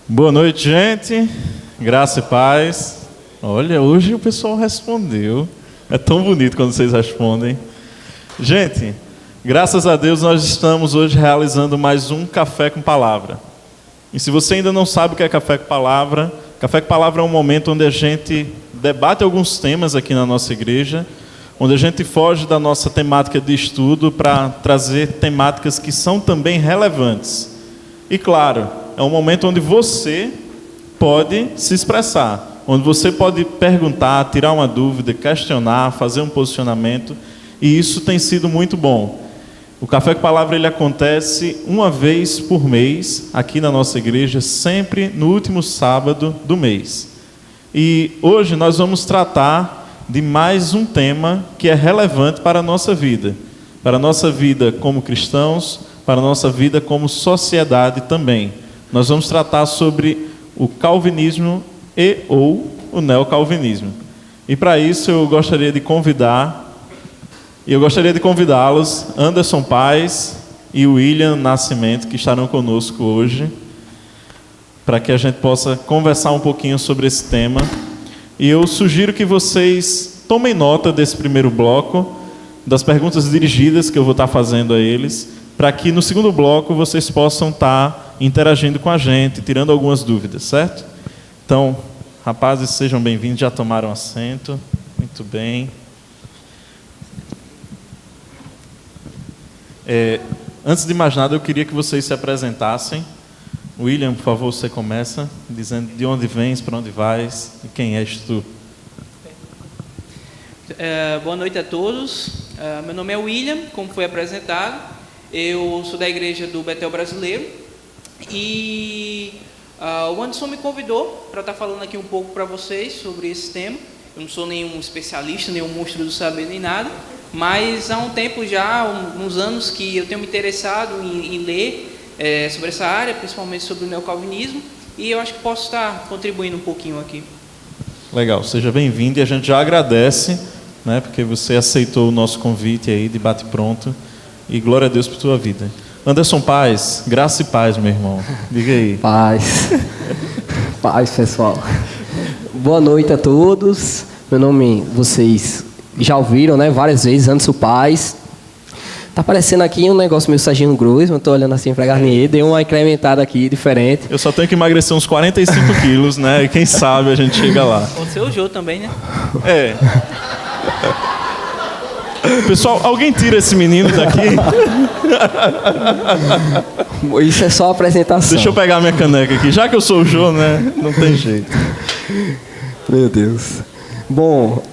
Boa noite, gente. Graça e paz. Olha, hoje o pessoal respondeu. É tão bonito quando vocês respondem. Gente, graças a Deus nós estamos hoje realizando mais um Café com Palavra. E se você ainda não sabe o que é Café com Palavra é um momento onde a gente debate alguns temas aqui na nossa igreja, onde a gente foge da nossa temática de estudo para trazer temáticas que são também relevantes. E claro, é um momento onde você pode se expressar, onde você pode perguntar, tirar uma dúvida, questionar, fazer um posicionamento, e isso tem sido muito bom. O Café com Palavra ele acontece uma vez por mês aqui na nossa igreja, sempre no último sábado do mês. E hoje nós vamos tratar de mais um tema que é relevante para a nossa vida como cristãos, para a nossa vida como sociedade também. Nós vamos tratar sobre o calvinismo e ou o neocalvinismo. E para isso eu gostaria de convidá-los, Anderson Paes e William Nascimento, que estarão conosco hoje, para que a gente possa conversar um pouquinho sobre esse tema. E eu sugiro que vocês tomem nota desse primeiro bloco, das perguntas dirigidas que eu vou estar fazendo a eles, para que no segundo bloco vocês possam estar interagindo com a gente, tirando algumas dúvidas, certo? Então, rapazes, sejam bem-vindos, já tomaram assento, muito bem. Antes de mais nada, eu queria que vocês se apresentassem. William, por favor, você começa dizendo de onde vens, para onde vais e quem és tu. Boa noite a todos. Meu nome é William, como foi apresentado. Eu sou da igreja do Betel Brasileiro e o Anderson me convidou para estar falando aqui um pouco para vocês sobre esse tema. Eu não sou nenhum especialista, nenhum monstro do saber, nem nada, mas há um tempo já, uns anos que eu tenho me interessado em ler sobre essa área, principalmente sobre o neocalvinismo, e eu acho que posso estar contribuindo um pouquinho aqui. Legal, seja bem-vindo, e a gente já agradece, né, porque você aceitou o nosso convite aí de bate-pronto, e glória a Deus por tua vida. Anderson Paes, graça e paz, meu irmão, diga aí. Paz, paz, pessoal. Boa noite a todos. Meu nome, vocês já ouviram, né, várias vezes, Anderson Paes. Tá aparecendo aqui um negócio meio Serginho Grosso, eu tô olhando assim pra Garnier, dei uma incrementada aqui, diferente. Eu só tenho que emagrecer uns 45 quilos, né, e quem sabe a gente chega lá. Pode ser o Jô também, né? É. Pessoal, alguém tira esse menino daqui? Isso é só a apresentação. Deixa eu pegar minha caneca aqui, já que eu sou o Jô, né, não tem jeito. Meu Deus. Bom,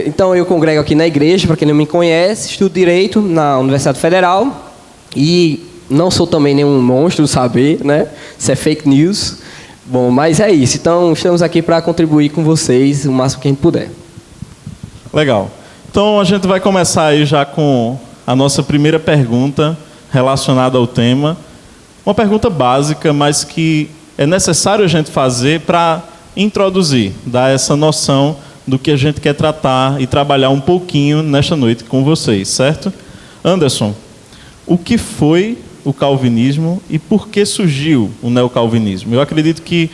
então eu congrego aqui na igreja, para quem não me conhece, estudo Direito na Universidade Federal e não sou também nenhum monstro do saber, né? Isso é fake news. Bom, mas é isso. Então, estamos aqui para contribuir com vocês o máximo que a gente puder. Legal. Então, a gente vai começar aí já com a nossa primeira pergunta relacionada ao tema. Uma pergunta básica, mas que é necessário a gente fazer para introduzir, dar essa noção do que a gente quer tratar e trabalhar um pouquinho nesta noite com vocês, certo? Anderson, o que foi o calvinismo e por que surgiu o neocalvinismo? Eu acredito que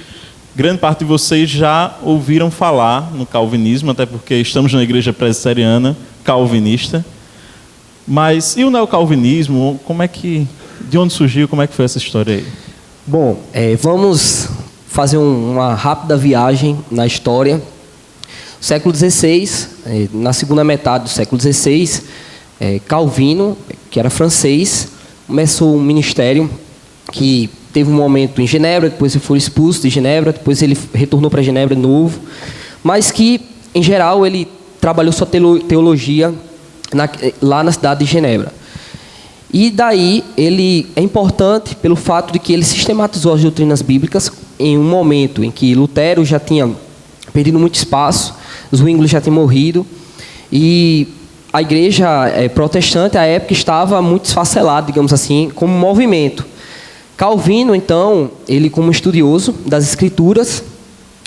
grande parte de vocês já ouviram falar no calvinismo, até porque estamos na igreja presbiteriana calvinista. Mas e o neocalvinismo? De onde surgiu? Como é que foi essa história aí? Bom, vamos fazer uma rápida viagem na história. Século XVI, na segunda metade do século XVI, Calvino, que era francês, começou um ministério que teve um momento em Genebra, depois ele foi expulso de Genebra, depois ele retornou para Genebra de novo, mas que, em geral, ele trabalhou sua teologia lá na cidade de Genebra. E daí ele é importante pelo fato de que ele sistematizou as doutrinas bíblicas em um momento em que Lutero já tinha perdido muito espaço, Zwingli já tinha morrido e a igreja protestante à época estava muito esfacelada, digamos assim, como movimento. Calvino, então, ele como estudioso das escrituras,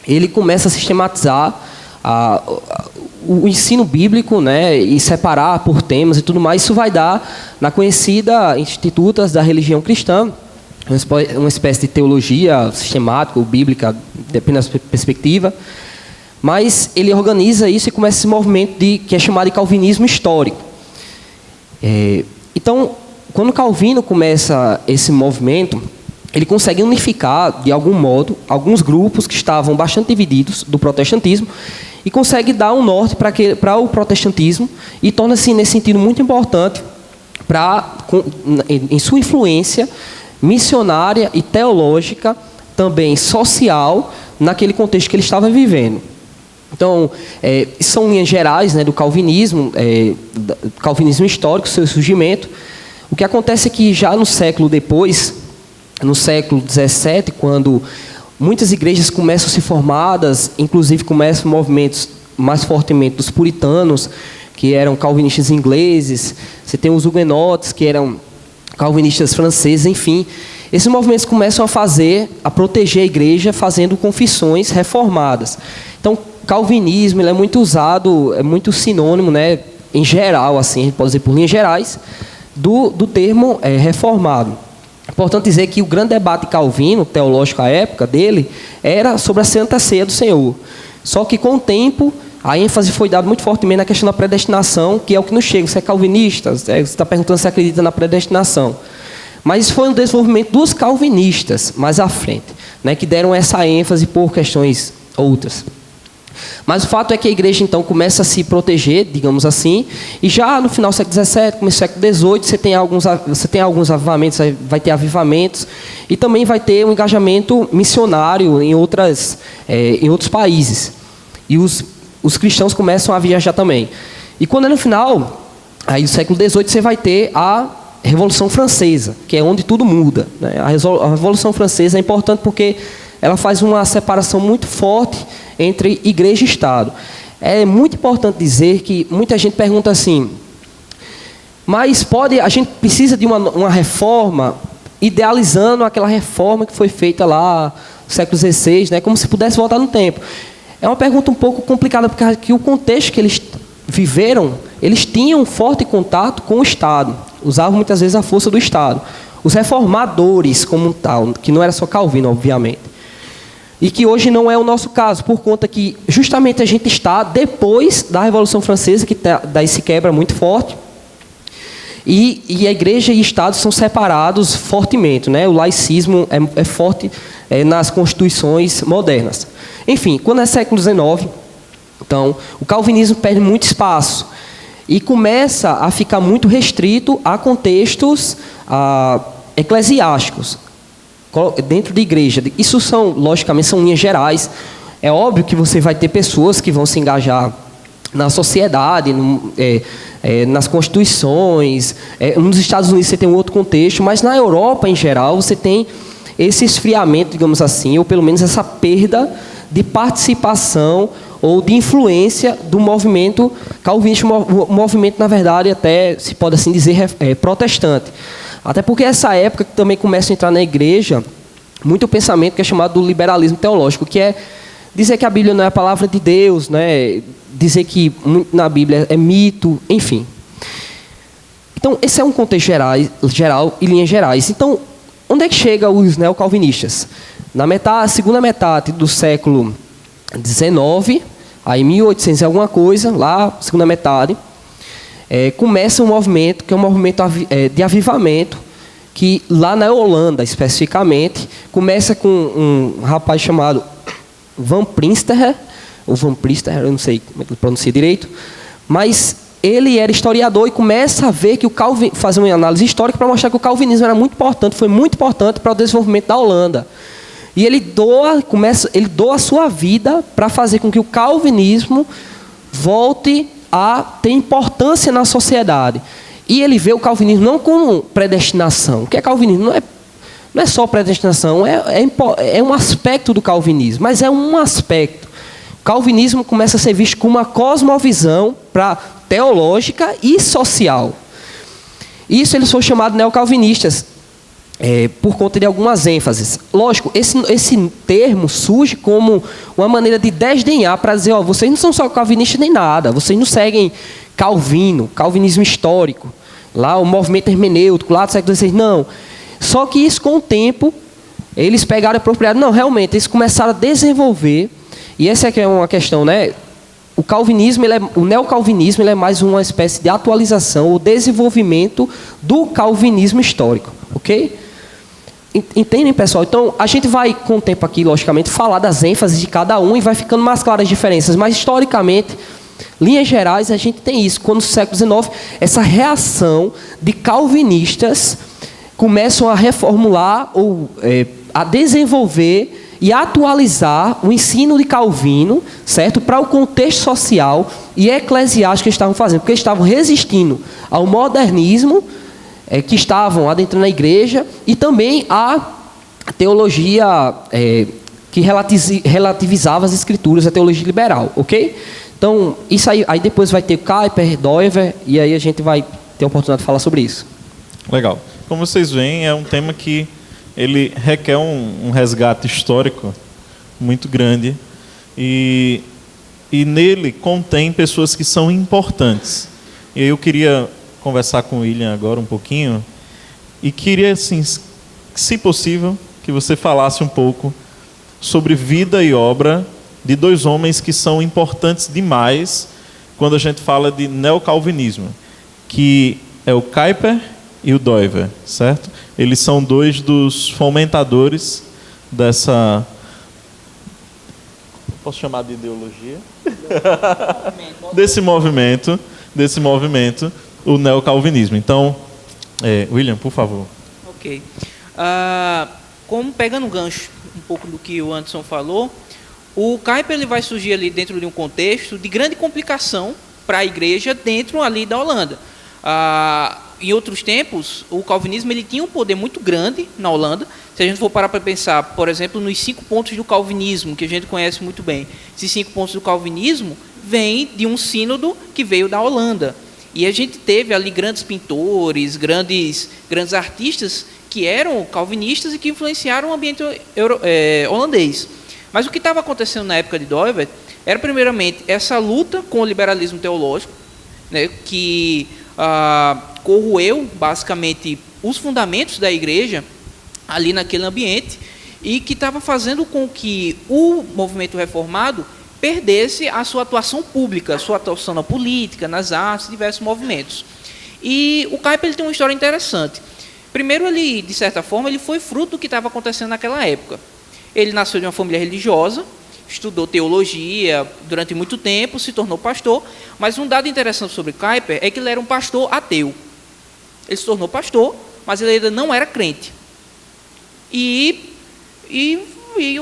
ele começa a sistematizar o ensino bíblico, né, e separar por temas e tudo mais. Isso vai dar na conhecida Institutas da Religião Cristã, uma espécie de teologia sistemática ou bíblica, depende da perspectiva, mas ele organiza isso e começa esse movimento que é chamado de calvinismo histórico. Então, quando Calvino começa esse movimento, ele consegue unificar, de algum modo, alguns grupos que estavam bastante divididos do protestantismo e consegue dar um norte para o protestantismo e torna-se, nesse sentido, muito importante em sua influência missionária e teológica, também social, naquele contexto que ele estava vivendo. Então, são linhas gerais, né, do calvinismo histórico, seu surgimento. O que acontece é que já no século depois, no século XVII, quando muitas igrejas começam a ser formadas, inclusive começam movimentos mais fortemente dos puritanos, que eram calvinistas ingleses, você tem os huguenotes, que eram calvinistas franceses, enfim. Esses movimentos começam a proteger a igreja, fazendo confissões reformadas. Então, calvinismo ele é muito usado, é muito sinônimo, né, em geral, assim, a gente pode dizer por linhas gerais, do termo reformado. É importante dizer que o grande debate calvino, teológico à época dele, era sobre a Santa Ceia do Senhor. Só que com o tempo, a ênfase foi dada muito fortemente na questão da predestinação, que é o que nos chega. Você é calvinista? Você está perguntando se acredita na predestinação. Mas isso foi um desenvolvimento dos calvinistas, mais à frente, né, que deram essa ênfase por questões outras. Mas o fato é que a igreja, então, começa a se proteger, digamos assim, e já no final do século XVII, começo do século XVIII, você tem alguns avivamentos, vai ter avivamentos, e também vai ter um engajamento missionário em outros países. E os cristãos começam a viajar também. E quando é no final aí do século XVIII, você vai ter a Revolução Francesa, que é onde tudo muda, né? A Revolução Francesa é importante porque ela faz uma separação muito forte entre igreja e Estado. É muito importante dizer que muita gente pergunta assim, mas a gente precisa de uma reforma, idealizando aquela reforma que foi feita lá no século XVI, né, como se pudesse voltar no tempo. É uma pergunta um pouco complicada, porque o contexto que eles viveram, eles tinham um forte contato com o Estado, usavam muitas vezes a força do Estado. Os reformadores como tal, que não era só Calvino, obviamente. E que hoje não é o nosso caso, por conta que justamente a gente está depois da Revolução Francesa, que daí se quebra muito forte, e a igreja e o Estado são separados fortemente, né? O laicismo é forte nas constituições modernas. Enfim, quando é século XIX, então, o calvinismo perde muito espaço e começa a ficar muito restrito a contextos eclesiásticos, dentro da igreja. Isso logicamente, são linhas gerais. É óbvio que você vai ter pessoas que vão se engajar na sociedade, nas constituições. Nos Estados Unidos você tem um outro contexto, mas na Europa, em geral, você tem esse esfriamento, digamos assim, ou pelo menos essa perda de participação ou de influência do movimento calvinista, o movimento, na verdade, até se pode assim dizer, protestante. Até porque essa época que também começa a entrar na igreja muito o pensamento que é chamado do liberalismo teológico, que é dizer que a Bíblia não é a palavra de Deus, né? Dizer que na Bíblia é mito, enfim. Então, esse é um contexto geral e linhas gerais. Então, onde é que chegam os neocalvinistas? Na segunda metade do século XIX, aí 1800 e alguma coisa, lá, segunda metade, começa um movimento, que é um movimento de avivamento, que lá na Holanda, especificamente, começa com um rapaz chamado Van Prinsterer, ou Van Prinsterer, eu não sei como é que ele pronuncia direito, mas ele era historiador e começa a ver que fazer uma análise histórica para mostrar que o calvinismo era muito importante, foi muito importante para o desenvolvimento da Holanda. E ele doa a sua vida para fazer com que o calvinismo volte a ter importância na sociedade. E ele vê o calvinismo não como predestinação. O que é calvinismo? Não é só predestinação, é um aspecto do calvinismo, mas é um aspecto. O calvinismo começa a ser visto como uma cosmovisão teológica e social. Isso eles foram chamados de neocalvinistas, por conta de algumas ênfases. Lógico, esse termo surge como uma maneira de desdenhar, para dizer, vocês não são só calvinistas nem nada, vocês não seguem Calvino, calvinismo histórico, lá o movimento hermenêutico, lá do século XVI, não. Só que isso, com o tempo, eles pegaram a propriedade. Não, realmente, eles começaram a desenvolver. E essa é que é uma questão, né? O calvinismo, o neocalvinismo, ele é mais uma espécie de atualização ou desenvolvimento do calvinismo histórico, ok? Entendem, pessoal? Então, a gente vai, com o tempo aqui, logicamente, falar das ênfases de cada um e vai ficando mais claras as diferenças. Mas, historicamente, linhas gerais, a gente tem isso. Quando no século XIX, essa reação de calvinistas começam a reformular ou a desenvolver e atualizar o ensino de Calvino, certo? Para o contexto social e eclesiástico que eles estavam fazendo, porque eles estavam resistindo ao modernismo, que estavam adentrando a igreja, e também à teologia que relativizava as escrituras, a teologia liberal, ok? Então, isso aí depois vai ter Kuyper, Doiver, e aí a gente vai ter a oportunidade de falar sobre isso. Legal. Como vocês veem, é um tema que ele requer um resgate histórico muito grande e nele contém pessoas que são importantes. E eu queria conversar com o William agora um pouquinho e queria, assim, se possível, que você falasse um pouco sobre vida e obra de dois homens que são importantes demais quando a gente fala de neocalvinismo, que é o Kuyper e o Doiver, certo? Eles são dois dos fomentadores dessa... Posso chamar de ideologia? desse movimento, o neocalvinismo. Então, William, por favor. Ok. Como pegando um gancho um pouco do que o Anderson falou, o Kuyper ele vai surgir ali dentro de um contexto de grande complicação para a igreja dentro ali da Holanda. Em outros tempos, o calvinismo ele tinha um poder muito grande na Holanda. Se a gente for parar para pensar, por exemplo, nos 5 pontos do calvinismo, que a gente conhece muito bem. Esses 5 pontos do calvinismo vêm de um sínodo que veio da Holanda. E a gente teve ali grandes pintores, grandes artistas que eram calvinistas e que influenciaram o ambiente holandês. Mas o que estava acontecendo na época de Doiver era, primeiramente, essa luta com o liberalismo teológico, né, que corroeu, basicamente, os fundamentos da igreja ali naquele ambiente e que estava fazendo com que o movimento reformado perdesse a sua atuação pública, a sua atuação na política, nas artes, diversos movimentos. E o Kuyper ele tem uma história interessante. Primeiro, ele, de certa forma, ele foi fruto do que estava acontecendo naquela época. Ele nasceu de uma família religiosa, estudou teologia durante muito tempo, se tornou pastor, mas um dado interessante sobre Kuyper é que ele era um pastor ateu. Ele se tornou pastor, mas ele ainda não era crente. E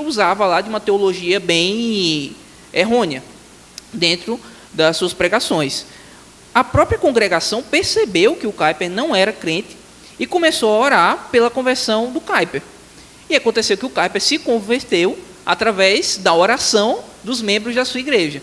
usava lá de uma teologia bem errônea dentro das suas pregações. A própria congregação percebeu que o Kuyper não era crente e começou a orar pela conversão do Kuyper. E aconteceu que o Kuyper se converteu através da oração dos membros da sua igreja.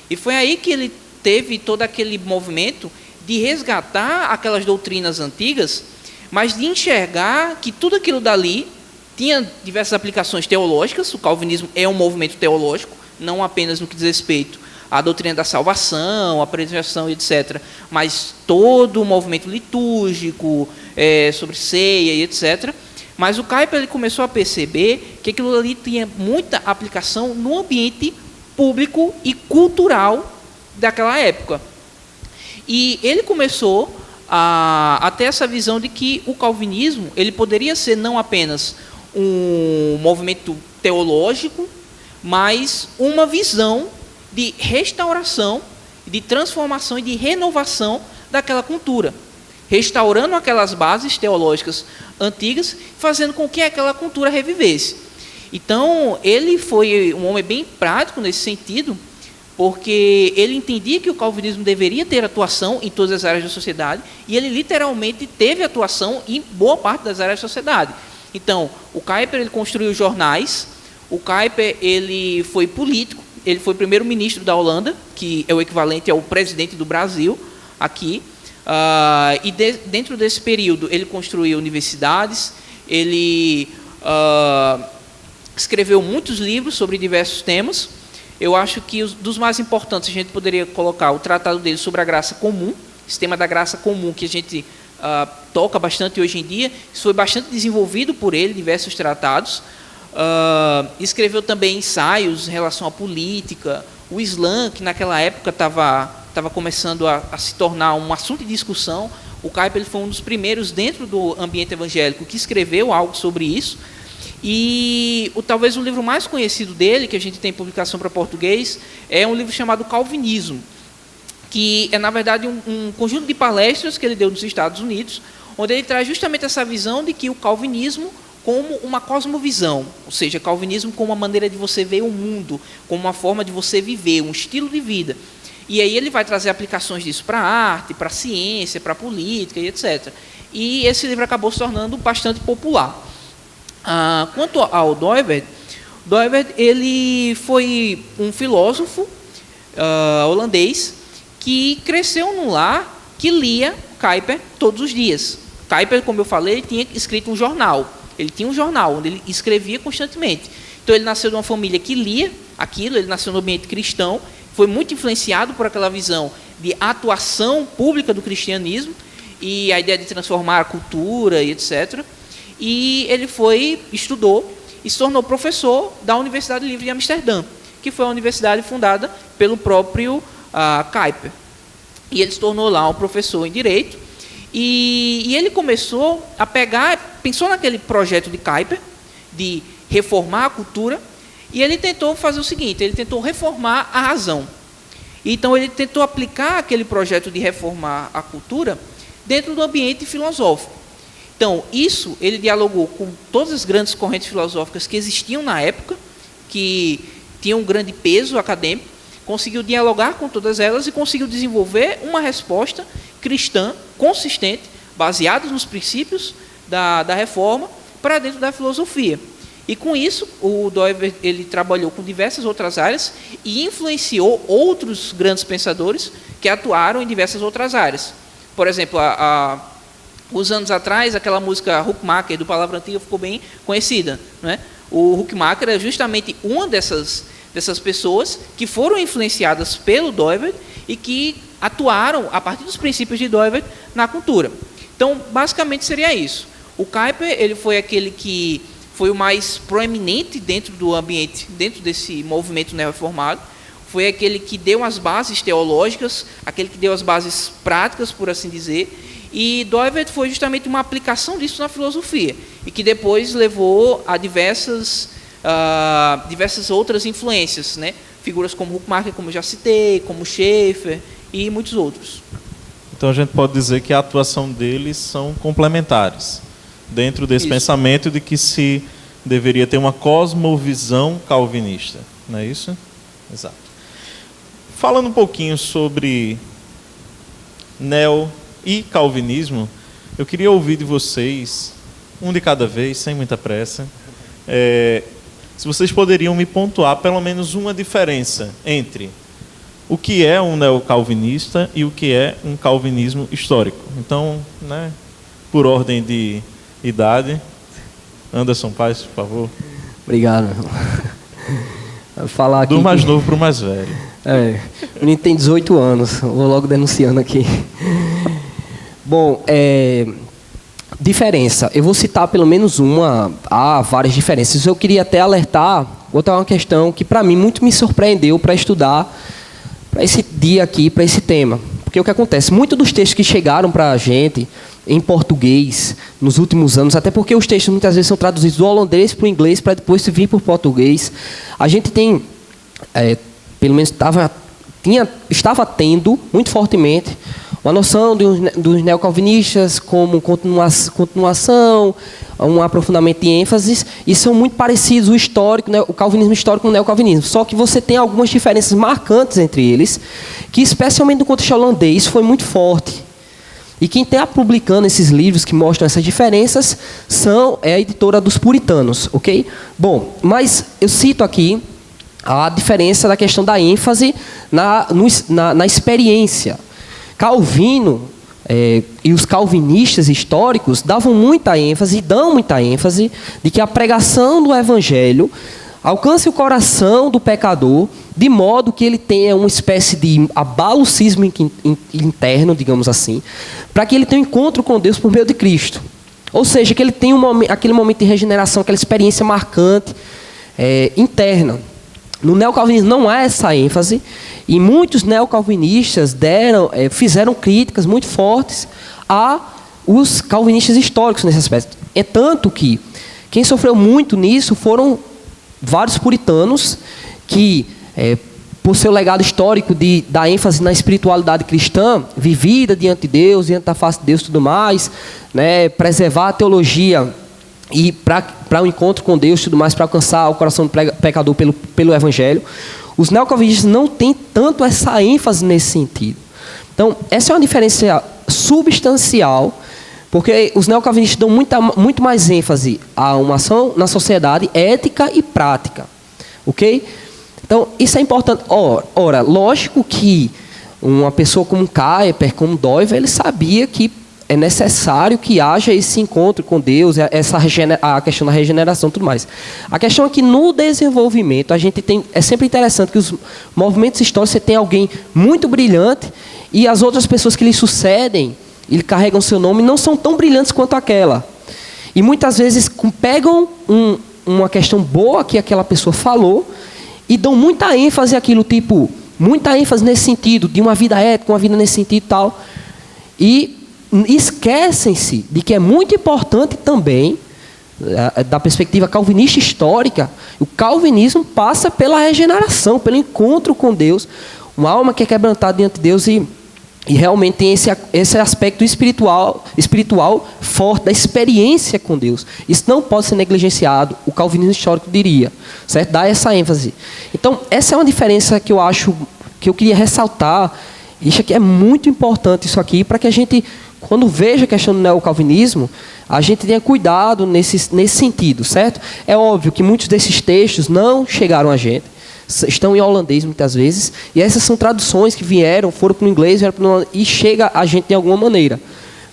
E foi aí que ele teve todo aquele movimento de resgatar aquelas doutrinas antigas, mas de enxergar que tudo aquilo dali tinha diversas aplicações teológicas. O calvinismo é um movimento teológico, não apenas no que diz respeito à doutrina da salvação, à predestinação, etc., mas todo o movimento litúrgico, sobre ceia e etc. Mas o Kuyper ele começou a perceber que aquilo ali tinha muita aplicação no ambiente público e cultural daquela época. E ele começou a ter essa visão de que o calvinismo ele poderia ser não apenas um movimento teológico, mas uma visão de restauração, de transformação e de renovação daquela cultura, restaurando aquelas bases teológicas antigas, fazendo com que aquela cultura revivesse. Então, ele foi um homem bem prático nesse sentido, porque ele entendia que o calvinismo deveria ter atuação em todas as áreas da sociedade, e ele literalmente teve atuação em boa parte das áreas da sociedade. Então, o Kuyper ele construiu jornais, o Kuyper ele foi político, ele foi primeiro-ministro da Holanda, que é o equivalente ao presidente do Brasil aqui, dentro desse período ele construiu universidades, ele escreveu muitos livros sobre diversos temas. Eu acho que dos mais importantes a gente poderia colocar o tratado dele sobre a graça comum, esse tema da graça comum que a gente toca bastante hoje em dia. Isso foi bastante desenvolvido por ele, diversos tratados. Escreveu também ensaios em relação à política, o Islã, que naquela época estava começando a se tornar um assunto de discussão. O Kuyper ele foi um dos primeiros dentro do ambiente evangélico que escreveu algo sobre isso. E talvez o livro mais conhecido dele, que a gente tem em publicação para português, é um livro chamado Calvinismo, que é, na verdade, um conjunto de palestras que ele deu nos Estados Unidos, onde ele traz justamente essa visão de que o calvinismo como uma cosmovisão, ou seja, calvinismo como uma maneira de você ver o mundo, como uma forma de você viver, um estilo de vida. E aí ele vai trazer aplicações disso para a arte, para a ciência, para a política e etc. E esse livro acabou se tornando bastante popular. Quanto ao Doivert, ele foi um filósofo holandês que cresceu num lar que lia Kuyper todos os dias. Kuyper, como eu falei, tinha escrito um jornal. Ele tinha um jornal onde ele escrevia constantemente. Então ele nasceu de uma família que lia aquilo, ele nasceu no ambiente cristão, foi muito influenciado por aquela visão de atuação pública do cristianismo e a ideia de transformar a cultura e etc. E ele estudou e se tornou professor da Universidade Livre de Amsterdã, que foi a universidade fundada pelo próprio Kuyper. E ele se tornou lá um professor em Direito. E ele começou a pensou naquele projeto de Kuyper, de reformar a cultura, e ele tentou fazer o seguinte, ele tentou reformar a razão. Então ele tentou aplicar aquele projeto de reformar a cultura dentro do ambiente filosófico. Então, isso ele dialogou com todas as grandes correntes filosóficas que existiam na época, que tinham um grande peso acadêmico, conseguiu dialogar com todas elas e conseguiu desenvolver uma resposta cristã, consistente, baseada nos princípios da reforma, para dentro da filosofia. E com isso, o Doivert ele trabalhou com diversas outras áreas e influenciou outros grandes pensadores que atuaram em diversas outras áreas. Por exemplo, uns anos atrás, aquela música Huckmacher, do Palavra Antiga, ficou bem conhecida, não é? O Huckmacher é justamente uma dessas pessoas que foram influenciadas pelo Doivert e que atuaram, a partir dos princípios de Doivert, na cultura. Então, basicamente, seria isso. O Kuyper ele foi aquele que foi o mais proeminente dentro do ambiente, dentro desse movimento neorreformado, foi aquele que deu as bases teológicas, aquele que deu as bases práticas, por assim dizer, e Doivert foi justamente uma aplicação disso na filosofia, e que depois levou a diversas outras influências, né? Figuras como Huckmacher, como eu já citei, como Schaeffer e muitos outros. Então a gente pode dizer que a atuação deles são complementares, dentro desse pensamento de que se deveria ter uma cosmovisão calvinista, não é isso? Exato. Falando um pouquinho sobre neo e calvinismo, eu queria ouvir de vocês, um de cada vez, sem muita pressa, se vocês poderiam me pontuar pelo menos uma diferença entre o que é um neocalvinista e o que é um calvinismo histórico. Então, né, por ordem de idade, Anderson Paes, por favor. Obrigado. Vou falar aqui do mais novo para o mais velho. O menino tem 18 anos, vou logo denunciando aqui. Bom, diferença. Eu vou citar pelo menos uma, há várias diferenças. Eu queria até alertar, botar uma questão que para mim muito me surpreendeu para estudar para esse dia aqui, para esse tema. Porque o que acontece? Muitos dos textos que chegaram para a gente em português nos últimos anos, até porque os textos muitas vezes são traduzidos do holandês para o inglês para depois vir para o português. A gente tem, pelo menos estava tendo muito fortemente uma noção dos neocalvinistas como continuação, um aprofundamento de ênfases, e são muito parecidos o histórico, né, o calvinismo histórico com o neocalvinismo. Só que você tem algumas diferenças marcantes entre eles, que especialmente no contexto holandês foi muito forte. E quem está publicando esses livros que mostram essas diferenças é a editora dos puritanos, ok? Bom, mas eu cito aqui a diferença da questão da ênfase na experiência. Calvino e os calvinistas históricos davam muita ênfase e dão muita ênfase de que a pregação do evangelho alcance o coração do pecador, de modo que ele tenha uma espécie de abalo sísmico interno, digamos assim, para que ele tenha um encontro com Deus por meio de Cristo. Ou seja, que ele tenha aquele momento de regeneração, aquela experiência marcante, interna. No neocalvinismo não há essa ênfase, e muitos neocalvinistas fizeram críticas muito fortes aos calvinistas históricos nesse aspecto. É tanto que quem sofreu muito nisso foram vários puritanos que, por seu legado histórico de dar ênfase na espiritualidade cristã, vivida diante de Deus, diante da face de Deus e tudo mais, né, preservar a teologia e para o encontro com Deus e tudo mais, para alcançar o coração do pecador pelo Evangelho, os neocalvinistas não têm tanto essa ênfase nesse sentido. Então, essa é uma diferença substancial, porque os neocalvinistas dão muito mais ênfase a uma ação na sociedade ética e prática. Ok? Então, isso é importante. Ora, lógico que uma pessoa como Kuyper, como Doiver, ele sabia que é necessário que haja esse encontro com Deus, a questão da regeneração e tudo mais. A questão é que no desenvolvimento, é sempre interessante que os movimentos históricos, você tem alguém muito brilhante e as outras pessoas que lhe sucedem, e carregam seu nome, não são tão brilhantes quanto aquela. E muitas vezes pegam uma questão boa que aquela pessoa falou e dão muita ênfase àquilo, muita ênfase nesse sentido, de uma vida ética, uma vida nesse sentido e tal. E esquecem-se de que é muito importante também, da perspectiva calvinista histórica, o calvinismo passa pela regeneração, pelo encontro com Deus, uma alma que é quebrantada diante de Deus e realmente tem esse aspecto espiritual forte, da experiência com Deus. Isso não pode ser negligenciado, o calvinismo histórico diria, certo? Dá essa ênfase. Então, essa é uma diferença que eu acho, que eu queria ressaltar. Isso aqui é muito importante, isso aqui, para que a gente, quando veja a questão do neocalvinismo, a gente tenha cuidado nesse sentido, certo? É óbvio que muitos desses textos não chegaram a gente, estão em holandês muitas vezes, e essas são traduções que foram para o inglês, e chega a gente de alguma maneira,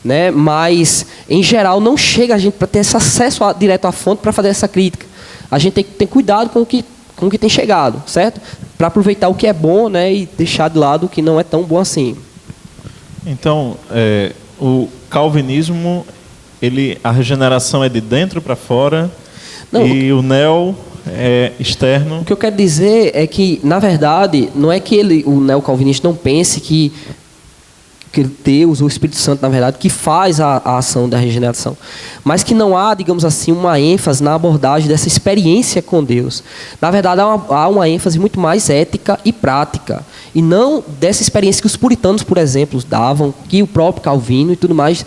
né? Mas, em geral, não chega a gente para ter esse acesso direto à fonte para fazer essa crítica. A gente tem que ter cuidado com o que tem chegado, certo? Para aproveitar o que é bom, né, e deixar de lado o que não é tão bom assim. Então, o calvinismo, a regeneração é de dentro para fora, e o neo é externo. O que eu quero dizer é que, na verdade, não é que o neocalvinista não pense que Deus, o Espírito Santo, na verdade, que faz a ação da regeneração, mas que não há, digamos assim, uma ênfase na abordagem dessa experiência com Deus. Na verdade, há uma ênfase muito mais ética e prática, e não dessa experiência que os puritanos, por exemplo, davam, que o próprio Calvino e tudo mais,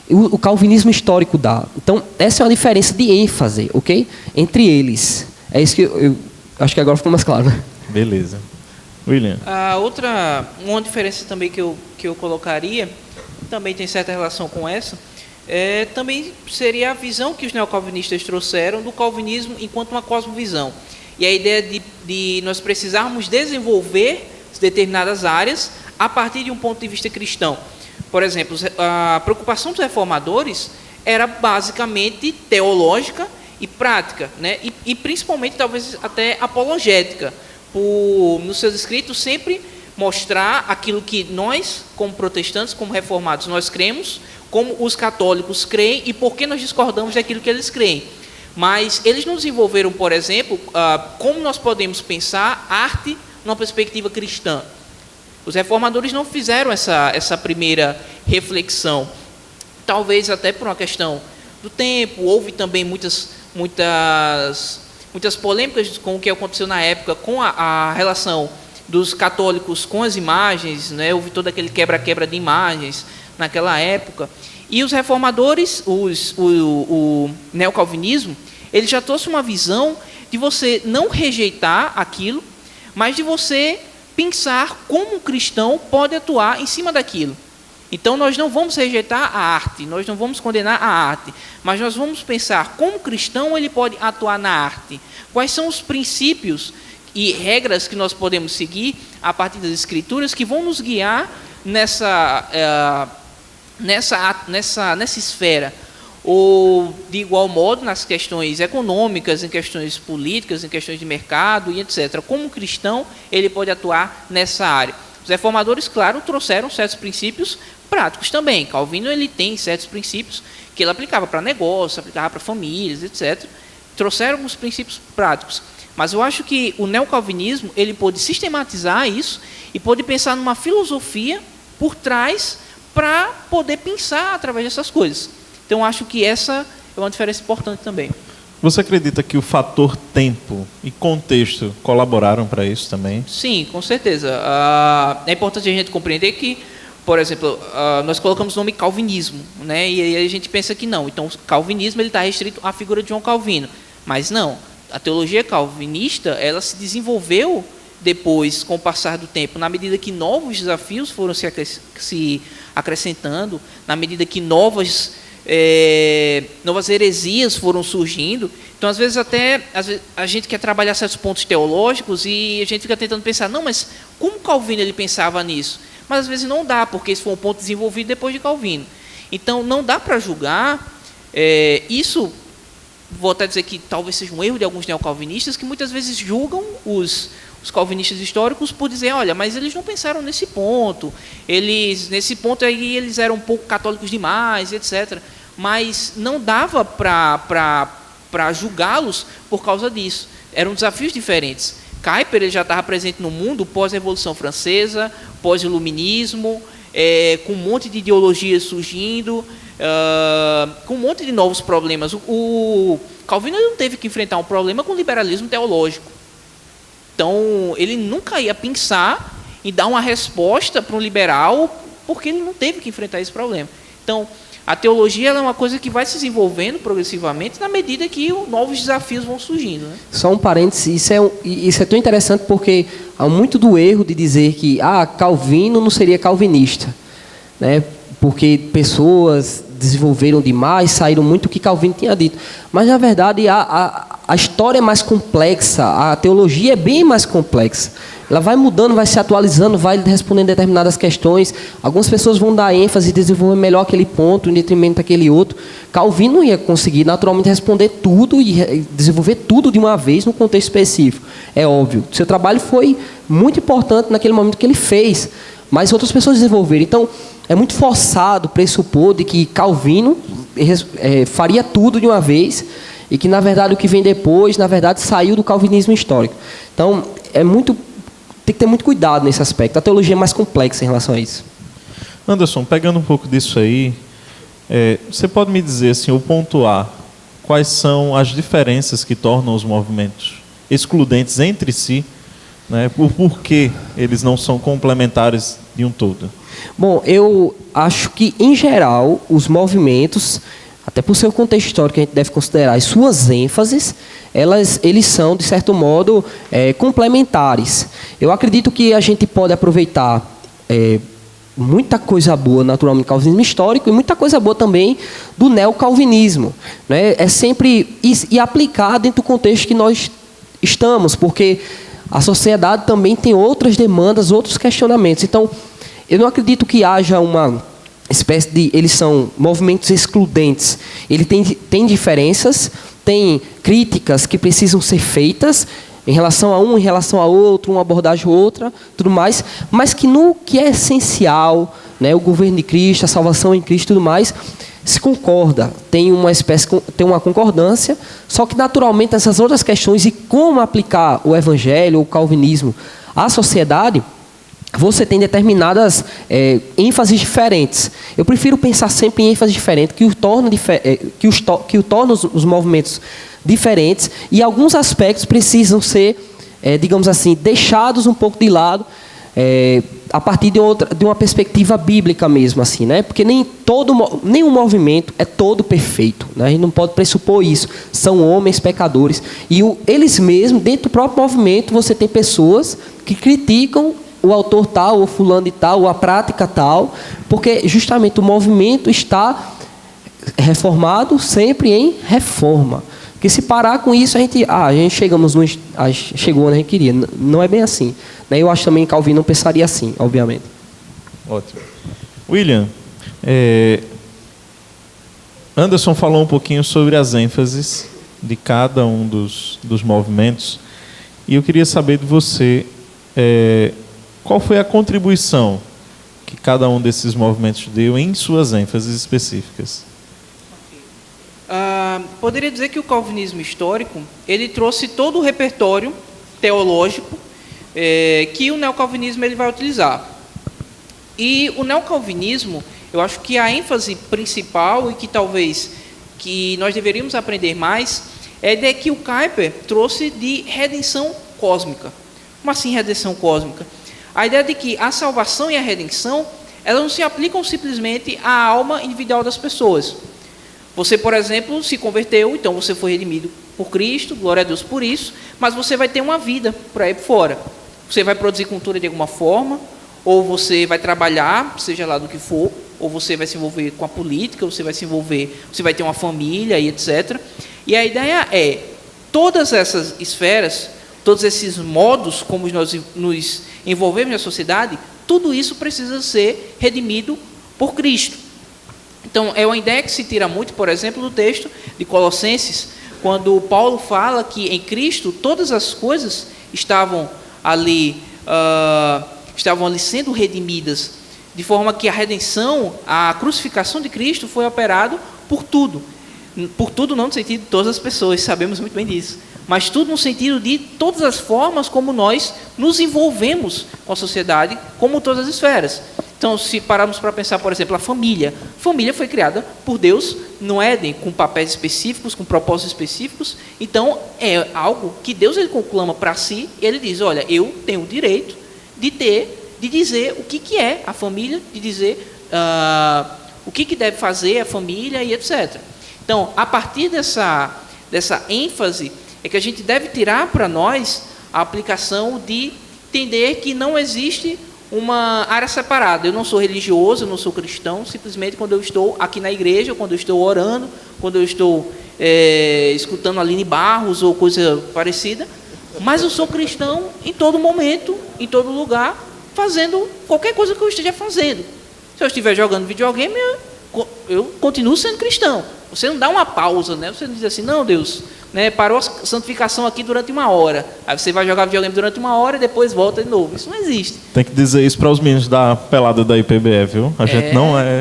o calvinismo histórico dá. Então, essa é uma diferença de ênfase, ok? Entre eles. É isso que eu acho que agora ficou mais claro, né? Beleza. William. Uma diferença também que eu colocaria, também tem certa relação com essa, também seria a visão que os neocalvinistas trouxeram do calvinismo enquanto uma cosmovisão. E a ideia de nós precisarmos desenvolver determinadas áreas a partir de um ponto de vista cristão. Por exemplo, a preocupação dos reformadores era basicamente teológica e prática, né? E principalmente, talvez, até apologética, por, nos seus escritos, sempre mostrar aquilo que nós, como protestantes, como reformados, nós cremos, como os católicos creem e por que nós discordamos daquilo que eles creem. Mas eles não desenvolveram, por exemplo, como nós podemos pensar arte numa perspectiva cristã. Os reformadores não fizeram essa primeira reflexão. Talvez até por uma questão do tempo, houve também muitas polêmicas com o que aconteceu na época, com a relação dos católicos com as imagens, né? Houve todo aquele quebra-quebra de imagens naquela época. E os reformadores, o neocalvinismo, ele já trouxe uma visão de você não rejeitar aquilo, mas de você pensar como um cristão pode atuar em cima daquilo. Então, nós não vamos rejeitar a arte, nós não vamos condenar a arte, mas nós vamos pensar como cristão ele pode atuar na arte. Quais são os princípios e regras que nós podemos seguir a partir das Escrituras que vão nos guiar nessa esfera. ou de igual modo nas questões econômicas, em questões políticas, em questões de mercado e etc. Como cristão, ele pode atuar nessa área. Os reformadores, claro, trouxeram certos princípios práticos também. Calvino ele tem certos princípios que ele aplicava para negócios, aplicava para famílias, etc. Trouxeram alguns princípios práticos. Mas eu acho que o neocalvinismo ele pôde sistematizar isso e pôde pensar numa filosofia por trás para poder pensar através dessas coisas. Então, eu acho que essa é uma diferença importante também. Você acredita que o fator tempo e contexto colaboraram para isso também? Sim, com certeza. É importante a gente compreender que, por exemplo, nós colocamos o nome calvinismo, né? E aí a gente pensa que não. Então, o calvinismo está restrito à figura de João Calvino. Mas não. A teologia calvinista ela se desenvolveu depois, com o passar do tempo, na medida que novos desafios foram se acrescentando, na medida que novas heresias foram surgindo. Então, às vezes, a gente quer trabalhar certos pontos teológicos e a gente fica tentando pensar, não, mas como Calvino ele pensava nisso? Mas, às vezes, não dá, porque esse foi um ponto desenvolvido depois de Calvino. Então, não dá para julgar isso. Vou até dizer que talvez seja um erro de alguns neocalvinistas que muitas vezes julgam os calvinistas históricos por dizer, olha, mas eles não pensaram nesse ponto, nesse ponto aí eles eram um pouco católicos demais, etc. Mas não dava para julgá-los por causa disso. Eram desafios diferentes. Kuyper ele já estava presente no mundo pós-Revolução Francesa, pós-Iluminismo, com um monte de ideologias surgindo, com um monte de novos problemas. O Calvino não teve que enfrentar um problema com o liberalismo teológico. Então, ele nunca ia pensar em dar uma resposta para um liberal, porque ele não teve que enfrentar esse problema. Então, a teologia ela é uma coisa que vai se desenvolvendo progressivamente na medida que novos desafios vão surgindo, né? Só um parênteses, isso é tão interessante porque há muito do erro de dizer que Calvino não seria calvinista, né? Porque pessoas desenvolveram demais, saíram muito o que Calvino tinha dito. Mas, na verdade, a história é mais complexa, a teologia é bem mais complexa. Ela vai mudando, vai se atualizando, vai respondendo determinadas questões. Algumas pessoas vão dar ênfase e desenvolver melhor aquele ponto em detrimento daquele outro. Calvino não ia conseguir naturalmente responder tudo e desenvolver tudo de uma vez no contexto específico. É óbvio. Seu trabalho foi muito importante naquele momento que ele fez, mas outras pessoas desenvolveram. Então, é muito forçado pressupor de que Calvino faria tudo de uma vez e que, na verdade, o que vem depois, na verdade, saiu do calvinismo histórico. Então, tem que ter muito cuidado nesse aspecto. A teologia é mais complexa em relação a isso. Anderson, pegando um pouco disso aí, você pode me dizer, assim, ou pontuar, quais são as diferenças que tornam os movimentos excludentes entre si, né? Por que eles não são complementares de um todo? Bom, eu acho que, em geral, os movimentos, até por seu contexto histórico, a gente deve considerar as suas ênfases, eles são, de certo modo, complementares. Eu acredito que a gente pode aproveitar muita coisa boa, naturalmente, do calvinismo histórico e muita coisa boa também do neocalvinismo, né? É sempre e aplicar dentro do contexto que nós estamos, porque a sociedade também tem outras demandas, outros questionamentos. Então, eu não acredito que haja uma espécie de... Eles são movimentos excludentes. Ele tem diferenças, tem críticas que precisam ser feitas em relação a um, em relação a outro, uma abordagem ou outra, tudo mais, mas que no que é essencial, né, o governo de Cristo, a salvação em Cristo e tudo mais, se concorda, tem uma concordância, só que naturalmente essas outras questões e como aplicar o evangelho ou o calvinismo à sociedade, você tem determinadas ênfases diferentes. Eu prefiro pensar sempre em ênfase diferente, que o torna os movimentos diferentes, e alguns aspectos precisam ser, digamos assim, deixados um pouco de lado, a partir de uma perspectiva bíblica mesmo, assim, né? Porque nenhum movimento é todo perfeito, né? A gente não pode pressupor isso. São homens pecadores. E eles mesmos, dentro do próprio movimento, você tem pessoas que criticam o autor tal, ou fulano de tal, ou a prática tal, porque justamente o movimento está reformado sempre em reforma. Porque se parar com isso, a gente chegou onde a gente queria. Não é bem assim. Eu acho também que Calvino não pensaria assim, obviamente. Ótimo. William, Anderson falou um pouquinho sobre as ênfases de cada um dos movimentos. E eu queria saber de você qual foi a contribuição que cada um desses movimentos deu em suas ênfases específicas. Poderia dizer que o calvinismo histórico ele trouxe todo o repertório teológico que o neocalvinismo ele vai utilizar. E o neocalvinismo, eu acho que a ênfase principal e que talvez que nós deveríamos aprender mais é de que o Kuyper trouxe de redenção cósmica. Como assim redenção cósmica? A ideia de que a salvação e a redenção elas não se aplicam simplesmente à alma individual das pessoas. Você, por exemplo, se converteu, então você foi redimido por Cristo, glória a Deus por isso, mas você vai ter uma vida por aí fora. Você vai produzir cultura de alguma forma, ou você vai trabalhar, seja lá do que for, ou você vai se envolver com a política, você vai ter uma família e etc. E a ideia é, todas essas esferas, todos esses modos como nós nos envolvemos na sociedade, tudo isso precisa ser redimido por Cristo. Então, é uma ideia que se tira muito, por exemplo, do texto de Colossenses, quando Paulo fala que em Cristo todas as coisas estavam ali sendo redimidas, de forma que a redenção, a crucificação de Cristo foi operado por tudo. Por tudo não no sentido de todas as pessoas, sabemos muito bem disso, mas tudo no sentido de todas as formas como nós nos envolvemos com a sociedade, como todas as esferas. Então, se pararmos para pensar, por exemplo, a família. A família foi criada por Deus no Éden, com papéis específicos, com propósitos específicos. Então, é algo que Deus ele conclama para si. E ele diz, olha, eu tenho o direito de dizer o que é a família, de dizer o que deve fazer a família e etc. Então, a partir dessa ênfase, é que a gente deve tirar para nós a aplicação de entender que não existe uma área separada. Eu não sou religioso, eu não sou cristão, simplesmente quando eu estou aqui na igreja, quando eu estou orando, quando eu estou escutando Aline Barros ou coisa parecida, mas eu sou cristão em todo momento, em todo lugar, fazendo qualquer coisa que eu esteja fazendo. Se eu estiver jogando videogame, eu continuo sendo cristão. Você não dá uma pausa, né? Você não diz assim, não, Deus, né, parou a santificação aqui durante 1 hora. Aí você vai jogar videogame durante 1 hora e depois volta de novo. Isso não existe. Tem que dizer isso para os meninos da pelada da IPBE, viu? A gente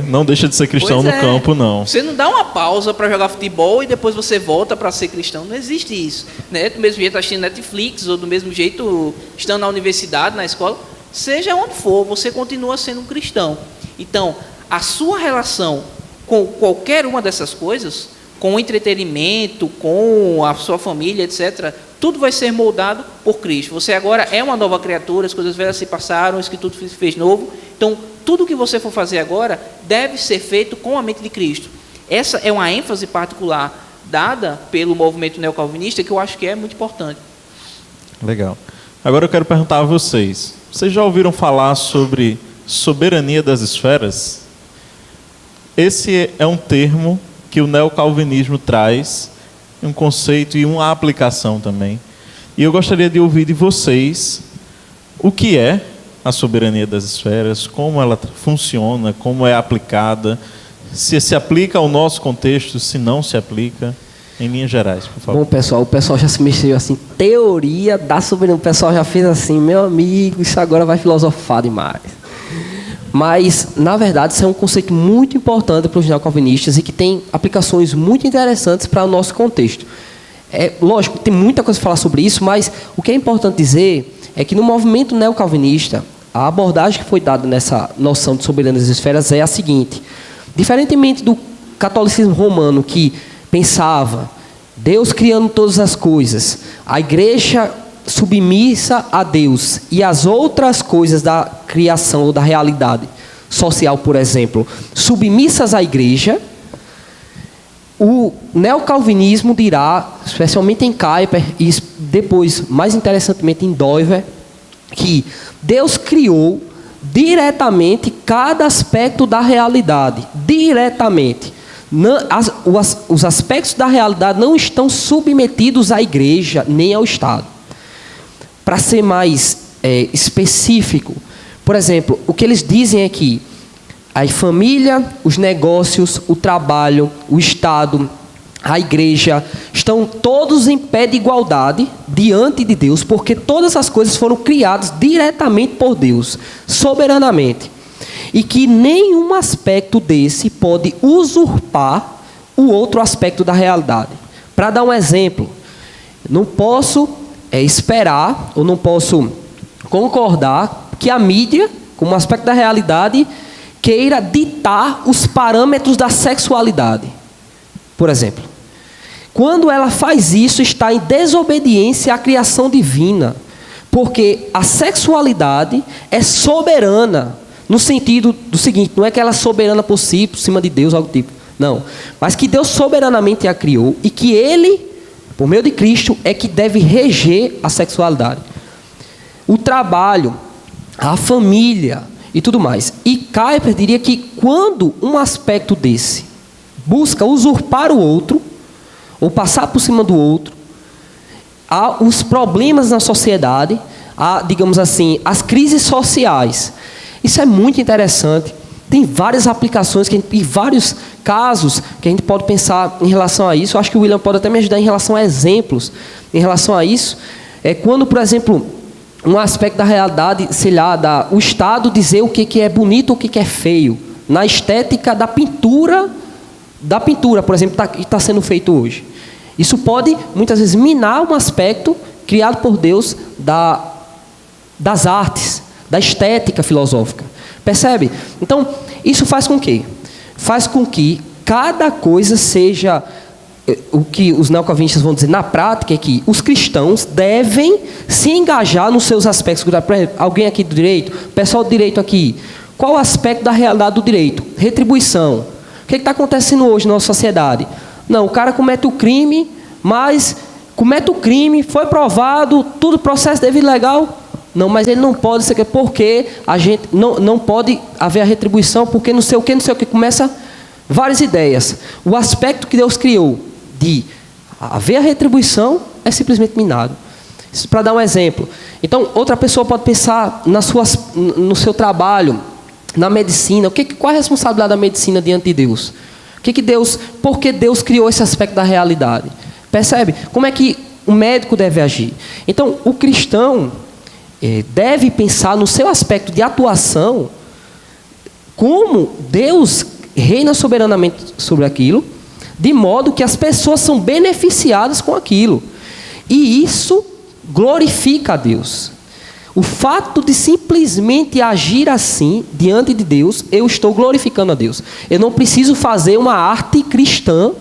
não deixa de ser cristão no campo, não. Você não dá uma pausa para jogar futebol e depois você volta para ser cristão. Não existe isso. Né? Do mesmo jeito assistindo Netflix ou do mesmo jeito estando na universidade, na escola, seja onde for, você continua sendo um cristão. Então, a sua relação com qualquer uma dessas coisas, com o entretenimento, com a sua família, etc., tudo vai ser moldado por Cristo. Você agora é uma nova criatura, as coisas velhas se passaram, isso que tudo se fez novo. Então, tudo que você for fazer agora deve ser feito com a mente de Cristo. Essa é uma ênfase particular dada pelo movimento neocalvinista que eu acho que é muito importante. Legal. Agora eu quero perguntar a vocês. Vocês já ouviram falar sobre soberania das esferas? Esse é um termo que o neocalvinismo traz, um conceito e uma aplicação também. E eu gostaria de ouvir de vocês o que é a soberania das esferas, como ela funciona, como é aplicada, se aplica ao nosso contexto, se não se aplica, em linhas gerais, por favor. Bom, pessoal, o pessoal já se mexeu assim, teoria da soberania, o pessoal já fez assim, meu amigo, isso agora vai filosofar demais. Mas, na verdade, isso é um conceito muito importante para os neocalvinistas e que tem aplicações muito interessantes para o nosso contexto. Lógico, tem muita coisa para falar sobre isso, mas o que é importante dizer é que no movimento neocalvinista, a abordagem que foi dada nessa noção de soberania das esferas é a seguinte: diferentemente do catolicismo romano, que pensava Deus criando todas as coisas, a igreja submissa a Deus e as outras coisas da criação ou da realidade social, por exemplo, submissas à igreja, o neocalvinismo dirá, especialmente em Kuyper e depois, mais interessantemente, em Doiver, que Deus criou diretamente cada aspecto da realidade, diretamente. Os aspectos da realidade não estão submetidos à igreja nem ao Estado. Para ser mais específico, por exemplo, o que eles dizem é que a família, os negócios, o trabalho, o Estado, a igreja, estão todos em pé de igualdade diante de Deus, porque todas as coisas foram criadas diretamente por Deus, soberanamente. E que nenhum aspecto desse pode usurpar o outro aspecto da realidade. Para dar um exemplo, não posso esperar, ou não posso concordar que a mídia, como aspecto da realidade, queira ditar os parâmetros da sexualidade. Por exemplo, quando ela faz isso, está em desobediência à criação divina, porque a sexualidade é soberana, no sentido do seguinte, não é que ela é soberana por si, por cima de Deus, algo do tipo, não, mas que Deus soberanamente a criou e que Ele, por meio de Cristo, é que deve reger a sexualidade. O trabalho, a família e tudo mais. E Kuyper diria que quando um aspecto desse busca usurpar o outro, ou passar por cima do outro, há os problemas na sociedade, há, digamos assim, as crises sociais. Isso é muito interessante. Tem várias aplicações e vários casos que a gente pode pensar em relação a isso. Eu acho que o William pode até me ajudar em relação a exemplos em relação a isso. É quando, por exemplo, um aspecto da realidade, sei lá, o Estado dizer o que é bonito ou o que é feio, na estética da pintura, por exemplo, que está sendo feito hoje. Isso pode, muitas vezes, minar um aspecto criado por Deus das artes, da estética filosófica. Percebe? Então, isso faz com que? Faz com que cada coisa seja... O que os neocalvinistas vão dizer na prática é que os cristãos devem se engajar nos seus aspectos. Por exemplo, alguém aqui do direito, pessoal do direito aqui, qual o aspecto da realidade do direito? Retribuição. O que está acontecendo hoje na nossa sociedade? Não, o cara comete o crime, mas comete o crime, foi provado, tudo processo devido legal. Não, mas ele não pode, isso aqui, porque a gente não pode haver a retribuição, porque não sei o que, começa várias ideias. O aspecto que Deus criou de haver a retribuição é simplesmente minado. Isso para dar um exemplo. Então, outra pessoa pode pensar no seu trabalho, na medicina. Qual é a responsabilidade da medicina diante de Deus? Por que Deus criou esse aspecto da realidade? Percebe? Como é que o médico deve agir? Então, o cristão deve pensar no seu aspecto de atuação, como Deus reina soberanamente sobre aquilo, de modo que as pessoas são beneficiadas com aquilo. E isso glorifica a Deus. O fato de simplesmente agir assim, diante de Deus, eu estou glorificando a Deus. Eu não preciso fazer uma arte cristã,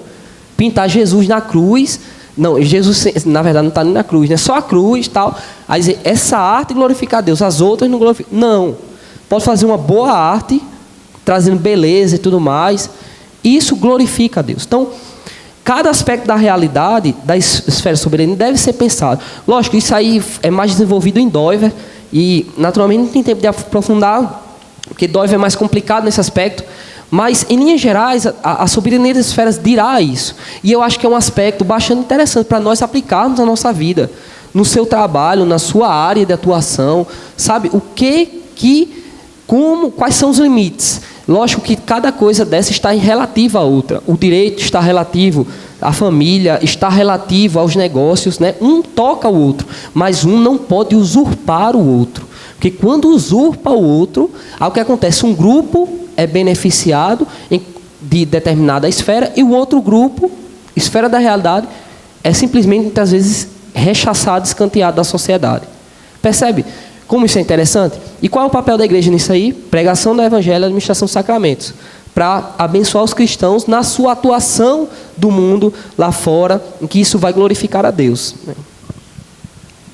pintar Jesus na cruz. Não, Jesus, na verdade, não está nem na cruz, né? Só a cruz e tal. Aí dizer, essa arte glorifica a Deus, as outras não glorificam. Não. Pode fazer uma boa arte, trazendo beleza e tudo mais. Isso glorifica a Deus. Então, cada aspecto da realidade, da esfera soberana, deve ser pensado. Lógico, isso aí é mais desenvolvido em Doiver, e naturalmente não tem tempo de aprofundar, porque Doiver é mais complicado nesse aspecto, mas em linhas gerais, a soberania das esferas dirá isso. E eu acho que é um aspecto bastante interessante para nós aplicarmos na nossa vida, no seu trabalho, na sua área de atuação, sabe? Quais são os limites? Lógico que cada coisa dessa está relativa à outra. O direito está relativo à família, está relativo aos negócios, né? Um toca o outro, mas um não pode usurpar o outro. Porque quando usurpa o outro, o que acontece? Um grupo é beneficiado de determinada esfera e o outro grupo, esfera da realidade, é simplesmente, muitas vezes, rechaçado, escanteado da sociedade. Percebe? Como isso é interessante? E qual é o papel da igreja nisso aí? Pregação do evangelho e administração dos sacramentos. Para abençoar os cristãos na sua atuação do mundo lá fora, em que isso vai glorificar a Deus.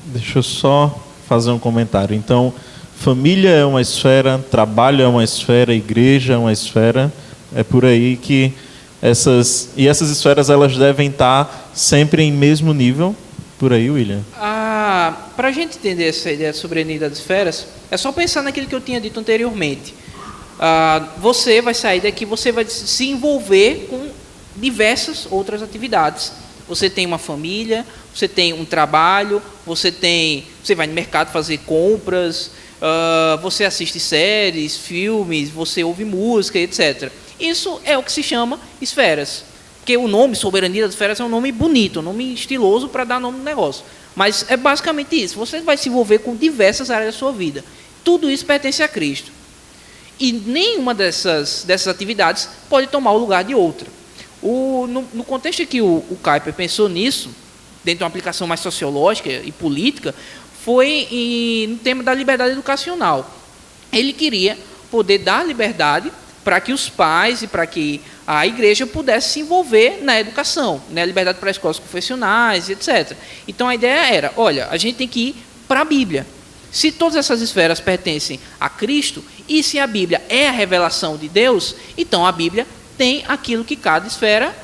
Deixa eu só fazer um comentário. Então, família é uma esfera, trabalho é uma esfera, igreja é uma esfera. É por aí que essas esferas elas devem estar sempre em mesmo nível. Por aí, William. Para a gente entender essa ideia de soberania das esferas, é só pensar naquilo que eu tinha dito anteriormente. Você vai sair daqui, você vai se envolver com diversas outras atividades Você tem uma família, você tem um trabalho, você vai no mercado fazer compras, você assiste séries, filmes, você ouve música, etc. Isso é o que se chama esferas. Porque o nome Soberania das Esferas é um nome bonito, um nome estiloso para dar nome no negócio. Mas é basicamente isso. Você vai se envolver com diversas áreas da sua vida. Tudo isso pertence a Cristo. E nenhuma dessas atividades pode tomar o lugar de outra. No contexto em que o Kuyper pensou nisso, dentro de uma aplicação mais sociológica e política, foi no tema da liberdade educacional. Ele queria poder dar liberdade para que os pais e para que a igreja pudesse se envolver na educação, né? Liberdade para escolas confessionais, etc. Então a ideia era, olha, a gente tem que ir para a Bíblia. Se todas essas esferas pertencem a Cristo, e se a Bíblia é a revelação de Deus, então a Bíblia tem aquilo que cada esfera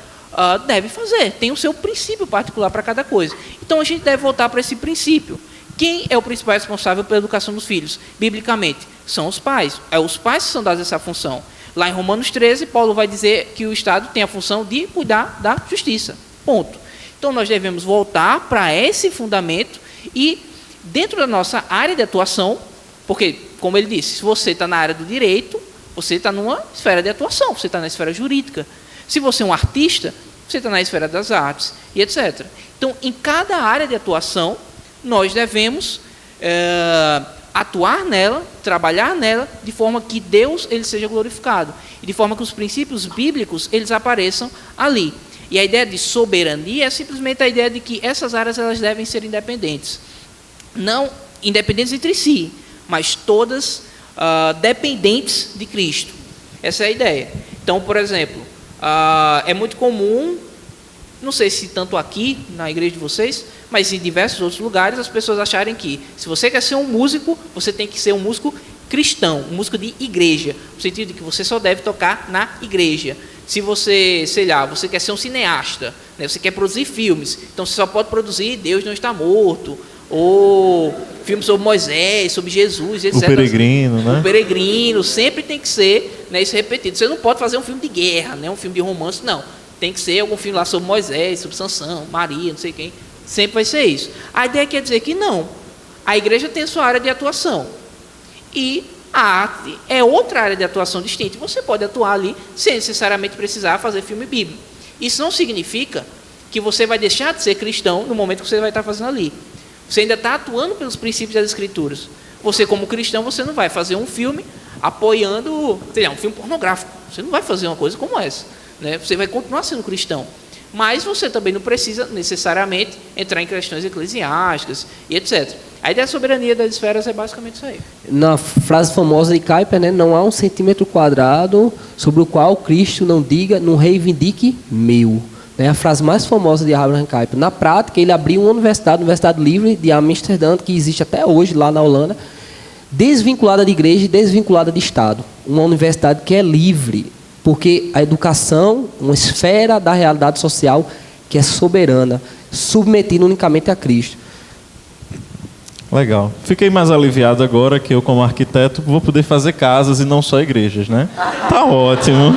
deve fazer, tem o seu princípio particular para cada coisa. Então a gente deve voltar para esse princípio. Quem é o principal responsável pela educação dos filhos, biblicamente? São os pais. É os pais que são dados essa função. Lá em Romanos 13, Paulo vai dizer que o Estado tem a função de cuidar da justiça. Ponto. Então nós devemos voltar para esse fundamento e, dentro da nossa área de atuação, porque, como ele disse, se você está na área do direito, você está numa esfera de atuação, você está na esfera jurídica. Se você é um artista, você está na esfera das artes, e etc. Então, em cada área de atuação, nós devemos atuar nela, trabalhar nela, de forma que Deus ele seja glorificado, e de forma que os princípios bíblicos eles apareçam ali. E a ideia de soberania é simplesmente a ideia de que essas áreas elas devem ser independentes. Não independentes entre si, mas todas dependentes de Cristo. Essa é a ideia. Então, por exemplo, é muito comum, não sei se tanto aqui na igreja de vocês, mas em diversos outros lugares, as pessoas acharem que se você quer ser um músico, você tem que ser um músico cristão, um músico de igreja, no sentido de que você só deve tocar na igreja. Se você, sei lá, você quer ser um cineasta, né, você quer produzir filmes, então você só pode produzir Deus Não Está Morto, ou filmes sobre Moisés, sobre Jesus, etc. O Peregrino, né? O Peregrino, sempre tem que ser, né, isso repetido. Você não pode fazer um filme de guerra, né, um filme de romance, não. Tem que ser algum filme lá sobre Moisés, sobre Sansão, Maria, não sei quem. Sempre vai ser isso. A ideia quer dizer que não. A igreja tem sua área de atuação. E a arte é outra área de atuação distinta. Você pode atuar ali sem necessariamente precisar fazer filme bíblico. Isso não significa que você vai deixar de ser cristão no momento que você vai estar fazendo ali. Você ainda está atuando pelos princípios das Escrituras. Você, como cristão, você não vai fazer um filme apoiando, sei lá, um filme pornográfico. Você não vai fazer uma coisa como essa, né? Você vai continuar sendo cristão. Mas você também não precisa necessariamente entrar em questões eclesiásticas e etc. A ideia da soberania das esferas é basicamente isso aí. Na frase famosa de Kuyper, né, não há um centímetro quadrado sobre o qual Cristo não diga, não reivindique meu. É a frase mais famosa de Abraham Kuyper. Na prática, ele abriu uma universidade livre de Amsterdã, que existe até hoje lá na Holanda, desvinculada de igreja e desvinculada de Estado. Uma universidade que é livre, porque a educação, uma esfera da realidade social que é soberana, submetida unicamente a Cristo. Legal. Fiquei mais aliviado agora que eu, como arquiteto, vou poder fazer casas e não só igrejas, né? Tá ótimo.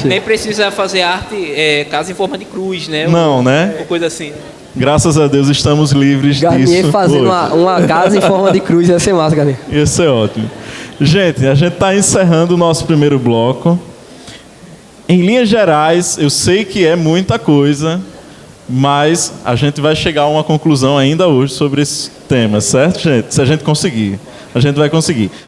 Nem precisa fazer arte, casa em forma de cruz, né? Não, né? Uma coisa assim. Graças a Deus estamos livres Garnier disso. Fazendo uma casa em forma de cruz ia ser massa, Garnier. Ia ser ótimo. Gente, a gente está encerrando o nosso primeiro bloco. Em linhas gerais, eu sei que é muita coisa, mas a gente vai chegar a uma conclusão ainda hoje sobre esse tema, certo, gente? Se a gente conseguir, a gente vai conseguir.